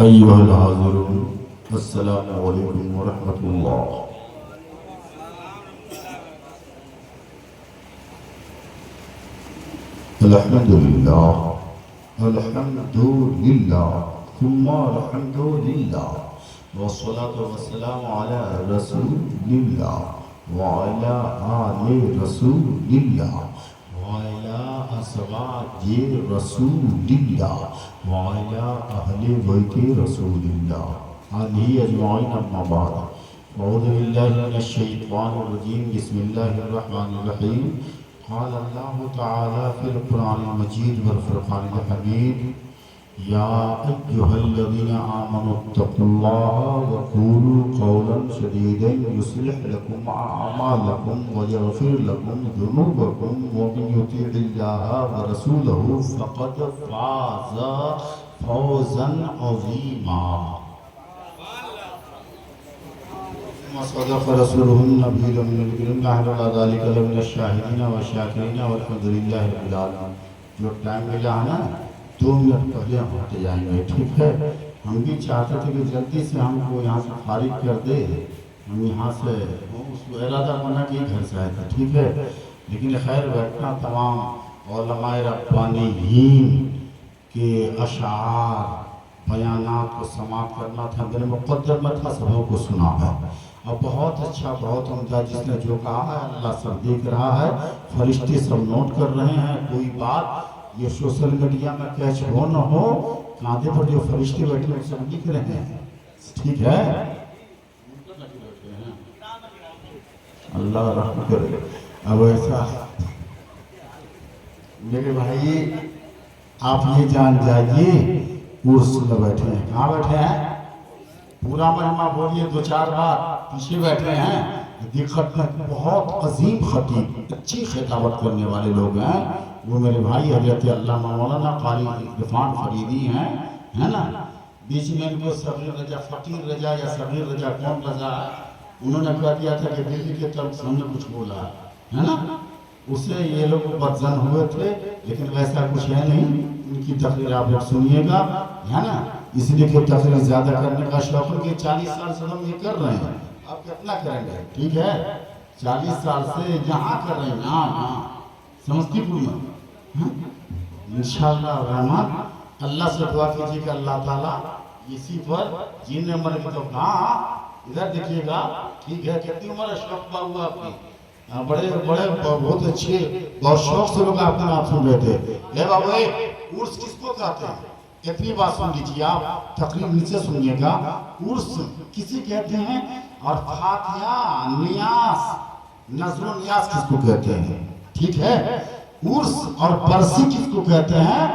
أيها الحاضرون السلام عليكم ورحمة الله. الحمد لله الحمد لله ثم الحمد لله والصلاة والسلام على رسول الله وعلى آل رسول الله وعلى أزواج رسول الله وعلى أهل بيت رسول الله عليه أجمعين. أما بعد، أعوذ بالله من الشيطان الرجيم. بسم الله الرحمن الرحيم. قال الله تعالى في القرآن المجيد والفرقان الحميد: يا أيها الذين آمنوا اتقوا الله وقولوا قولا سديدا يصلح لكم أعمالكم ويغفر لكم ذنوبكم ومن يطع الله ورسوله فقد فاز فوزا عظيما. وصدق رسوله النبي الأمين الكريم نحن على ذلك لمن الشاهدين والشاكرين والحمد لله رب العالمين. جو ٹائم ملا ہے نا 2 منٹ پہلے ہم ہوتے جائیں گے، ٹھیک ہے؟ ہم بھی چاہتے تھے کہ جلدی سے ہم کو یہاں سے فارغ کر دے، ہم یہاں سے اس کو ارادہ بنا کہ گھر سے آئے تھے، ٹھیک ہے؟ لیکن خیر بیٹھنا تمام علماء ربانیین کے اشعار بیانات کو سماعت کرنا تھا، دل مقدر میں تھا، سبوں کو سنا ہے اور بہت اچھا، بہت عمدہ جس نے جو کہا ہے اللہ سب دیکھ رہا ہے، فرشتے سب نوٹ کر رہے ہیں. کوئی بات یہ سوشل میڈیا میں کیچ ہو نہ ہو، کاندھے پر جو فرشتے بیٹھے ہیں سب لکھ رہے ہیں، ٹھیک ہے؟ اللہ رحم کرے. اب ایسا میرے بھائی آپ یہ جان جائیے کورس میں بیٹھے ہیں، کہاں بیٹھے ہیں؟ پورا مہمہ بولیے 2-4 بار. پیچھے بیٹھے ہیں دقت میں بہت عظیم خطیب، اچھی خطابت کرنے والے لوگ ہیں. وہ میرے بھائی حضرت علامہ مولانا قاری عرفان فریدی ہیں، ہے نا؟ بیچ میں ان کو صغیر رضا، فقیر رضا یا صغیر رضا کون رضا ہے، انہوں نے کہہ دیا تھا کہ دلی کے طرف سے ہم نے کچھ بولا ہے نا؟ اس سے یہ لوگ بدزن ہوئے تھے، لیکن ویسا کچھ ہے نہیں. ان کی تقریر آپ لوگ سنیے گا، ہے نا؟ اس لیے کہ تقریر زیادہ کرنے کا شوق ہے کہ 40 سال سے ہم یہ کر رہے ہیں، آپ کتنا کریں گے؟ ٹھیک ہے؟ 40 سال سے یہاں کر رہے ہیں، یہاں سمستی پور میں. انشاءاللہ الرحمن اللہ سے دعا کیجیے کہ اللہ تعالیٰ اسی پر جینے مرے کی تو ہاں ادھر دیکھیے گا، ٹھیک ہے؟ کتنی عمر اشرف ہوا آپ کی، بڑے بہت اچھے، بہت شوق سے لوگ آپ کا نام سن رہے تھے. اے بابا عرس کس کو کہتے ہیں؟ اتنی بات سن لیجیے آپ، تقریب نیچے سنیے گا. عرس کسی کہتے ہیں؟ اور فاتحہ، نیاز، نظر و نیاز کس کو کہتے ہیں؟ ٹھیک ہے؟ عرس اور برسی کس کو کہتے ہیں؟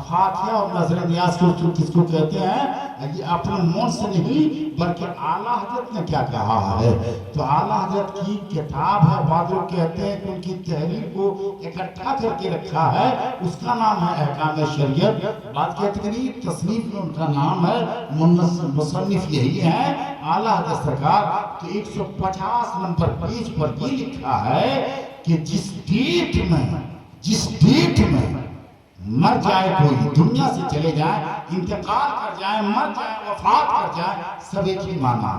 فاتحہ اور نظر نیاز کس کو کہتے ہیں؟ یہ اپنے من سے نہیں بلکہ اعلیٰ حضرت نے کیا کہا ہے. تو اعلیٰ حضرت کی کتاب ہے، بعض لوگ کہتے ہیں کہ ان کی تحریر کو اکٹھا کر کے رکھا ہے، اس کا نام ہے احکام شریعت. بعض کہتے ہیں کہ تصنیف میں ان کا نام ہے، مصنف یہی ہے اعلیٰ حضرت سرکار. تو 150 نمبر پیج پر یہ لکھا ہے کہ جس ڈیٹ میں مر جائے کوئی، دنیا سے چلے جائے، انتقال کر جائے، مر جائے، وفات کر جائے، سب ایک ہی معنی،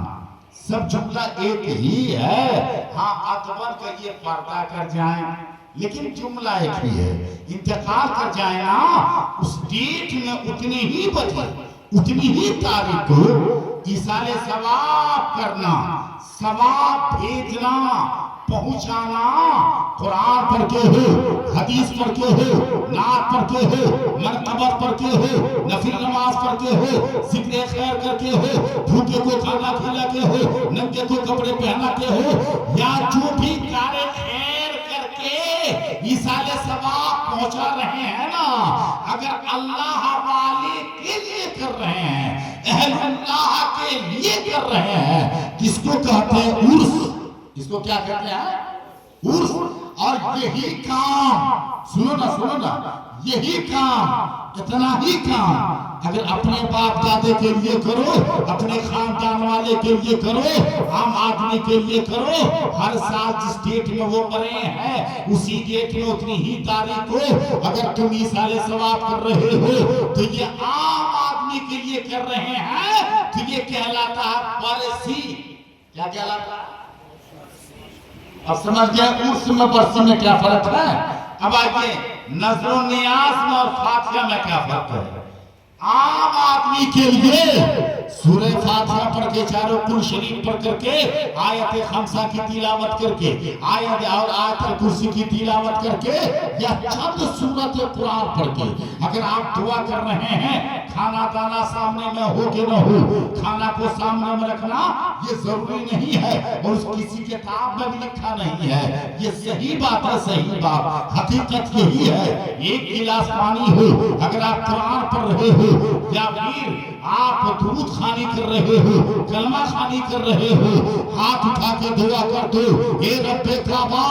سب جملہ ایک ہی ہے. ہاں اکبر کا یہ پردہ کر جائیں لیکن جملہ ایک ہی ہے. انتقال کر جائے نا، اس ڈیٹ میں اتنی ہی بچے، اتنی ہی تاریخ کو ایصال ثواب کرنا، ثواب بھیجنا، پہنچانا. قرآن پڑھ کے ہو، حدیث پڑھ کے ہو، نعت پڑھ کے ہو، مرتبت پڑھ کے ہو، نفل نماز پڑھ کے ہو، ذکر خیر کر کے ہو، بھوکے کو کھانا کھلا کے ہو، ننگے کو کپڑے پہنا کے ہو، یا جو بھی کار خیر کر کے ایصال ثواب پہنچا رہے ہیں نا، اگر اللہ والے کے لیے کر رہے ہیں، اہل اللہ کے لیے کر رہے ہیں، کس کو کہتے ہیں؟ عرس. اس کو کیا کہتے ہیں؟ عرس. اور یہی کام سنو نا یہی کام، اتنا ہی کام اگر اپنے باپ دادے کے لیے کرو، اپنے خاندان والے کے لیے کرو، عام آدمی کے لیے کرو، ہر سال جس ڈیٹ میں وہ مرے ہیں اسی ڈیٹ میں اتنی ہی تاریخ کو اگر تم ایصال ثواب کر رہے ہو تو یہ عام آدمی کے لیے کر رہے ہیں تو یہ کہلاتا ہے برسی. کیا کہلاتا ہے؟ اب سمجھ گیا عرس میں برسی میں کیا فرق ہے؟ اب آئیے نذر و نیاز میں اور فاتحہ میں کیا فرق ہے؟ عام آدمی کے لیے سورہ فاتحہ پڑھ کے چاروں کل شریف پڑھ کر کے آیت خمسہ کی تلاوت کر کے آیت اور آیت کرسی کی تلاوت کر کے یا چند سورت قرآن پڑھ کے اگر آپ دعا کر رہے ہیں کھانا دانا سامنے میں ہو کہ نہ ہو کھانا کو سامنے میں رکھنا یہ ضروری نہیں ہے اور اس کسی کتاب میں بھی لکھا نہیں ہے. یہ صحیح بات ہے, صحیح بات حقیقت یہی ہے. ایک گلاس پانی ہو اگر آپ قرآن پڑھ رہے ہو یا پھر آپ درود خوانی کر رہے ہو کلمہ خوانی کر رہے ہو ہاتھ اٹھا کے دعا کر دو اے رب کعبہ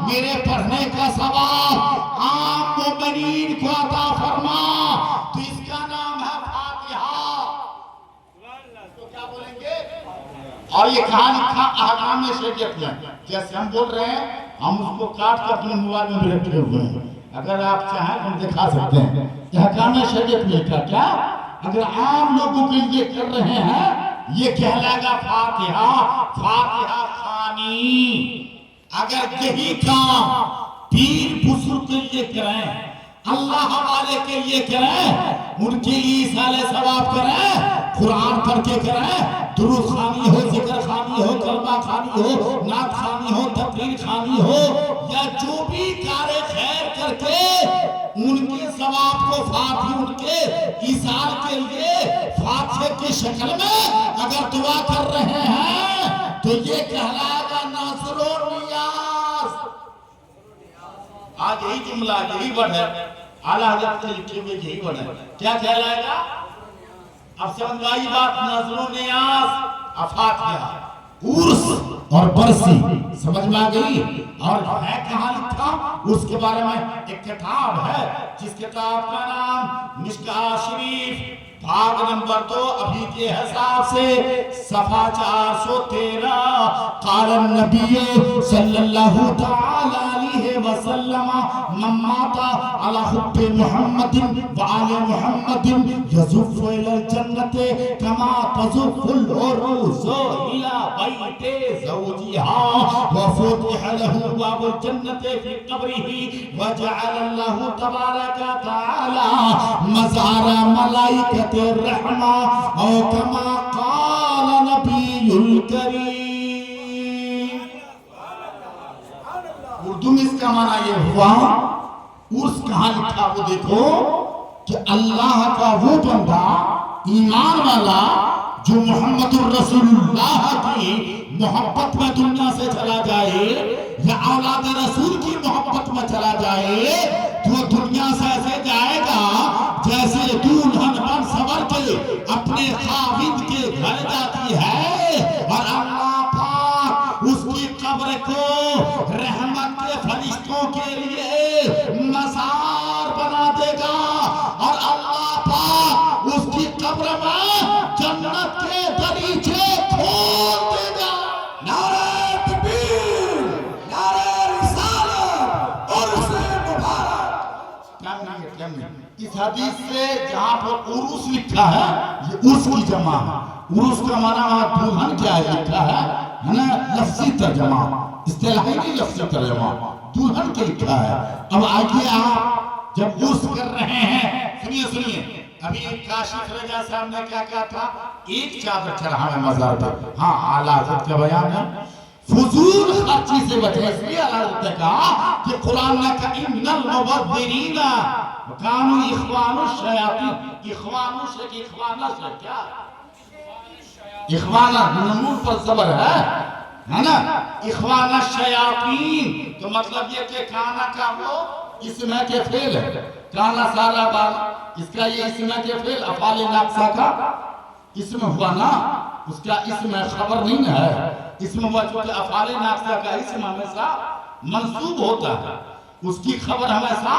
میرے پڑھنے کا ثواب عام مومنین کو عطا فرما, تو اس کا نام ہے فاتحہ. تو کیا بولیں گے؟ اور یہ کہاں لکھا احکام شریعت میں جیسے ہم بول رہے ہیں ہم اس کو کاٹ کر اپنے موبائل میں بھی رکھے ہوئے ہیں, اگر آپ چاہیں ہم دکھا سکتے ہیں. احکام شریعت میں لکھا کیا اگر عام لوگوں کے لیے کر رہے ہیں یہ کہلائے گا فاتحہ فاتحہ خوانی. اگر یہی کام پیر بزرگ کے لیے کریں اللہ والے کے لیے کریں ان کے لیے ایصال ثواب کریں قرآن پڑھ کے کریں درود خوانی ہو ذکر خوانی ہو کلمہ خوانی ہو نعت خوانی ہو تقریر خوانی ہو یا جو بھی کار خیر کر کے ان کے ثواب کو فاتحہ ان کے ایصال کے لیے فاتحہ کی شکل میں اگر دعا کر رہے ہیں تو یہ کہلائے گا نذر و نیاز. آج یہی جملہ یہی ورڈ ہے اعلیٰ حضرت سے لکھے ہوئے یہی ورڈ ہے. کیا کہلائے گا؟ اب سمجھ آئی بات. نذر و نیاز فاتحہ عرس اور برسی سمجھ میں آ گئی. اور ہے کہاں لکھا اس کے بارے میں ایک کتاب ہے جس کتاب کا نام مشکاہ شریف بھاگ نمبر 2 ابھی کے حساب سے صفحہ 413 قال النبی صلی اللہ تعالی علیہ وسلم من مات على حب محمد وعلى محمد يزف الى الجنة كما تزف العروس الى بيت زوجها وفتح له باب الجنة في قبره وجعل الله تبارك وتعالى مزار ملائكة الرحمة او كما قال نبی الکریم. اردو میں اس کا معنی یہ ہوا عرس کہاں لکھا وہ دیکھو کہ اللہ کا وہ بندہ ایمان والا جو محمد الرسول اللہ کی محبت میں دنیا سے چلا جائے یا اولاد رسول کی محبت میں چلا جائے تو وہ دنیا سے ایسے جائے گا جیسے دلہن بن سنور کے اپنے خاوند کے گھر جاتی ہے اور اللہ پاک اس کی قبر کو رحمت کے فرشتوں کے لیے مزار بنا دے گا اور اللہ پاک اس کی قبر میں جنت کے دریچے کھول دے گا. نعرہ تکبیر، نعرہ رسالت اور اسے مبارک. اس حدیث سے جہاں پر عروس لکھا ہے یہ عرس کی جمع ہے. عروس کا معنی دلہن کیا ہے لکھا ہے نا لفظی ترجمہ اصطلاحی نہیں لفظی ترجمہ دلہن کے لکھا ہے. اب آئیے آپ جب عرس کر رہے ہیں سنیے ابھی کاشف رجا صاحب نے کیا کہا تھا ایک چادر چڑھا ہے مزار پہ. ہاں اعلیٰ حضرت کا بیان ہے فضول خرچی سے بچے. اس لیے اعلیٰ حضرت نے کہا کہ قرآن نے کہا ان المبذرین کانوا اخوان الشیاطین. اخوان الشیاطین اخوان سے کیا اخوان نون پر زبر ہے نا اخوان الشیاطین تو مطلب یہ کہ کانا کا وہ اسم ہے کہ فعل ہے. کانا سارا بال اس کا یہ اسم ہے کہ فعل افعال ناقصہ کا اسم ہوا نا اس کا اسم خبر نہیں ہے. اسم ہوا چونکہ افعال ناقصہ کا اسم ہمیشہ منصوب ہوتا ہے اس کی خبر ہمیشہ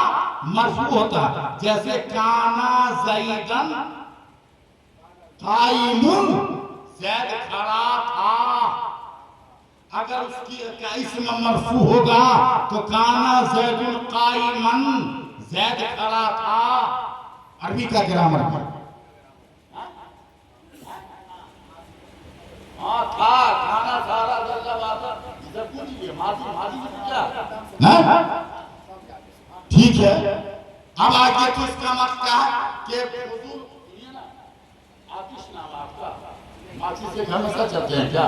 مرفوع ہوتا ہے. جیسے کانا زیدن قائمن زید کھڑا تھا اگر اس کی اسم مرفوع ہوگا تو کانا زید قائمن زید کھڑا تھا. عربی کا گرامر ہاں تھا کھانا سارا درجہ بازا ادھر پوچھئے ماضی میں کیا ہاں ٹھیک ہے اب آگے تو اس کا مطلب کیا ہے کہ حضور یہ نا آتش نام آپ کا ماچی سے گھر میں سا چلتے ہیں کیا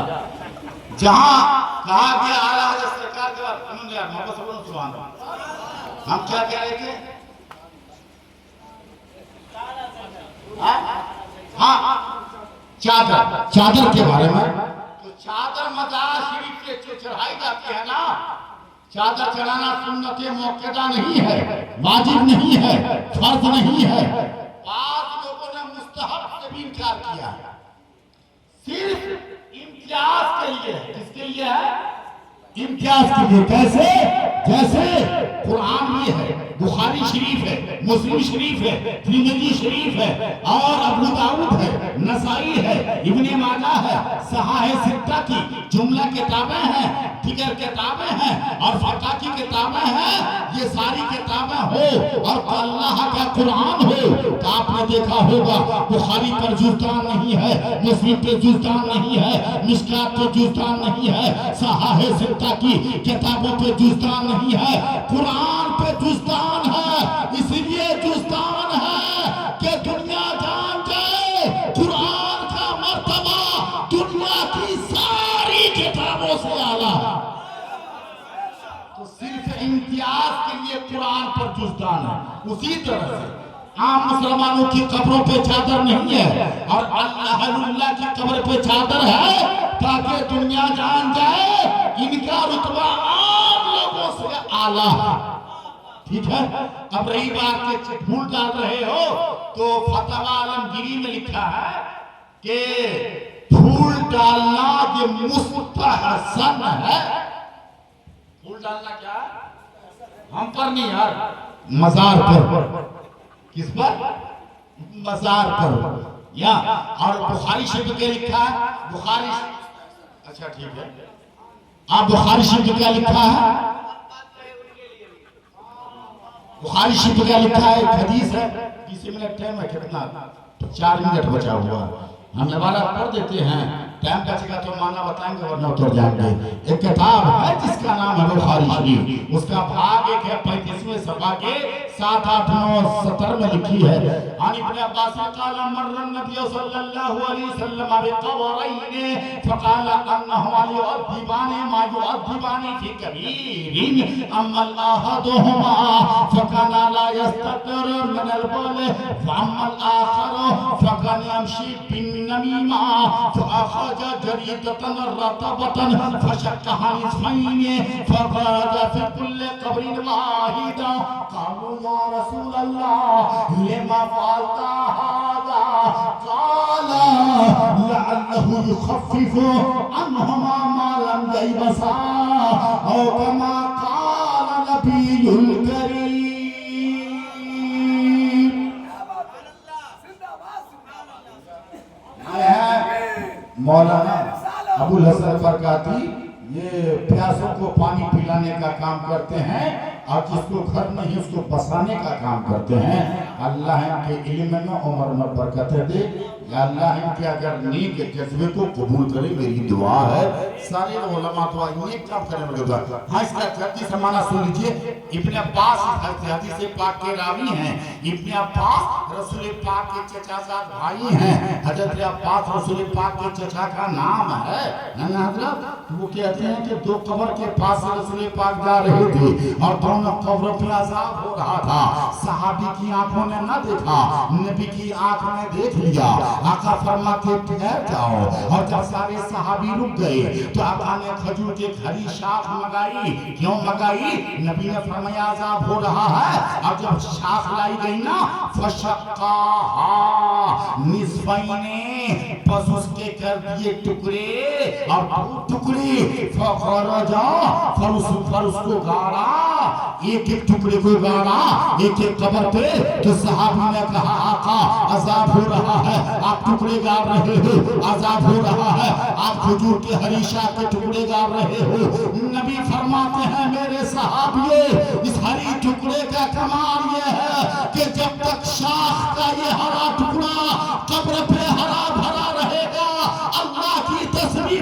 جہاں کہا گیا آلہ حضرت سرکار کے بعد انہوں نے محمد صلی اللہ علیہ وسلم ہم کیا کہہ رہے تھے ہاں چادر کے بارے میں تو چادر مزار شریف سے چڑھائی جاتی ہے نا چادر چڑھانا سنت موقعہ نہیں ہے واجب نہیں ہے فرض نہیں ہے بعض لوگوں نے مستحب سے بھی انکار کیا ہے صرف امتیاز کے لیے کس کے لیے ہے امتیاز کے لیے کیسے جیسے قرآن بھی ہے بخاری شریف ہے مسلم شریف ہے ترمذی شریف ہے اور ابو داؤد ہے نسائی ہے ابن ماجہ ہے صحاح ستہ کی جملہ کتابیں ہیں دیگر کتابیں ہیں اور فقہ کی کتابیں ہیں یہ ساری کتابیں ہو اور اللہ کا قرآن ہو تو آپ نے دیکھا ہوگا بخاری پر جزدان نہیں ہے مسلم پر جزدان نہیں ہے مشکات پر جزدان نہیں ہے صحاح ستہ کی کتابوں پہ جزدان نہیں ہے قرآن پہ جزدان ہے اس لیے جزدان ہے کہ دنیا جان جائے قرآن کا مرتبہ دنیا کی ساری کتابوں سے اعلیٰ تو صرف امتیاز کے لیے قرآن پر جزدان ہے اسی طرح سے عام مسلمانوں کی قبروں پہ چادر نہیں ہے اور اللہ کی قبر پہ چادر ہے تاکہ دنیا جان جائے ان کا رتبہ عام لوگوں سے اعلیٰ ہے ٹھیک ہے اب رہی بات کہ پھول ڈال رہے ہو تو فتویٰ عالمگیری میں لکھا ہے کہ پھول ڈالنا یہ مستحسن ہے پھول ڈالنا کیا ہے ہم پر نہیں یار مزار پر کس پر مزار پر یا اور بخاری شریف کے لکھا ہے بخاری اچھا ٹھیک ہے آپ بخاری شریف کیا لکھا ہے بخاری شریف کیا لکھا ہے ایک حدیث ہے 20 منٹ ٹائم ہے کتنا 4 منٹ بچا ہوا ہم نوارہ پڑھ دیتے ہیں ٹائم بچے گا تو معنی بتائیں گے ورنہ اتر جائیں گے ایک کتاب ہے جس کا نام ہے بخاری شریف اس کا بھاگ ایک ہے 35ویں صفحہ کے 7 8 9 70 میں لکھی ہے عن ابن عباس قال مر النبي صلی اللہ علیہ وسلم بقبرین فقال انہما يعذبان ما يعذبان في كبير اما احدهما فكان لا يستتر من البول واما الاخر فكان يمشي بالنميمه فاخذ جريدة رطبة فشقها نصفين فخرج في كل قبر واحدة قالوا يا رسول الله لما فعلت هذا قال لعله يخفف عنهما ما لم ييبسا أو كما قال نبي الكريم مولانا ابو الحسن برکاتی یہ پیاسوں کو پانی پلانے کا کام کرتے ہیں اور جس کو گھر نہیں اس کو بسانے کا کام کرتے ہیں اللہ ان کے علم میں عمر میں برکت دے یا اللہ ان کے اگر نیک جذبے کو قبول کرے میری دعا ہے سارے علماء دعا نیک کام کرنے میں دعا ہاں اس کا جلدی سے معنی سن لیجئے ابن عباس حدیث پاک کے راوی ہیں ابن عباس رسول پاک کے چچا زاد بھائی ہیں حضرت عباس رسول پاک کے چچا کا نام ہے نا حضرت وہ کہتے ہیں کہ 2 قبر کے پاس رسول پاک جا رہے تھے اور دونوں قبروں پہ عذاب ہو رہا تھا صحابی کی آنکھوں نے نہ دیکھا نبی کی آنکھ نے دیکھ لیا آقا فرماتے ٹھہر جاؤ اور جب سارے صحابی رک گئے تو آقا نے کھجور کے گھری شاخ مگائی کیوں مگائی نبی نے فرمایا عذاب ہو رہا ہے اور جب شاخ لائی گئی نا فشقاہا نصفین پس اس کے کر دیے ٹکڑے اور 2 ٹکڑے فخرجا پھر اس کو گاڑا ایک ٹکڑے کو گاڑا ایک قبر پہ تو صحابی نے کہا آقا عذاب ہو رہا ہے آپ ٹکڑے گاڑ رہے ہو عذاب ہو رہا ہے آپ کھجور کے ہری شاخ کے ٹکڑے گاڑ رہے ہو نبی فرماتے ہیں میرے صحابیوں اس ہری ٹکڑے کا کمال یہ ہے کہ جب تک شاخ کا یہ ہرا ٹکڑا قبر پہ ہرا بھرا رہے گا اللہ کی تصویر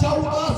14